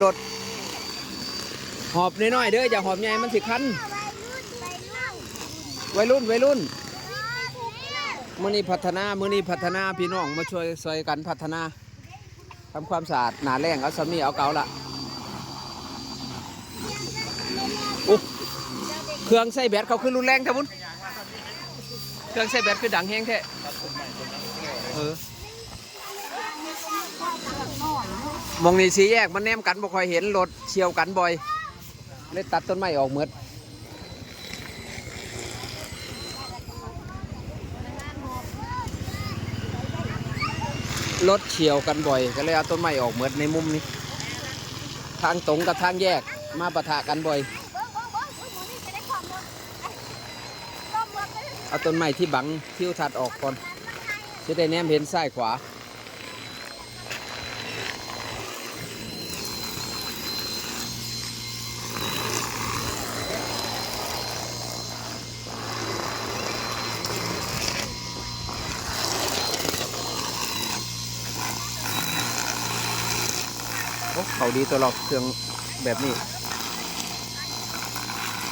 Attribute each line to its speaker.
Speaker 1: รถหอบน้อยๆเด้ออย่าหอบใหญ่มันสิคันวัยรุ่นมื้อนี้พัฒนาพี่น้องมาช่วยกันพัฒนาทำความสะอาดหนาแรงเอาสามีเอาเก่าละอุ๊เครื่องใส่แบตเขาขึ้นรุนแรงครับพุ่นเครื่องใส่แบตคือดังแฮงแท้มองนี่สีแยกมันแนมกันบ่ค่อยเห็นรถเฉียวกันบ่อยเลยตัดต้นไม้ออกหมดรถเฉียวกันบ่อยก็เลยเอาต้นไม้ออกหมดในมุมนี้ทางตรงกับทางแยกมาปะทะกันบ่อยเอาต้นไม้ที่บังทิวทัศน์ออกก่อนจะได้แนมเห็นซ้ายขวาโอ้เขาดีตัวเราเครื่องแบบนี้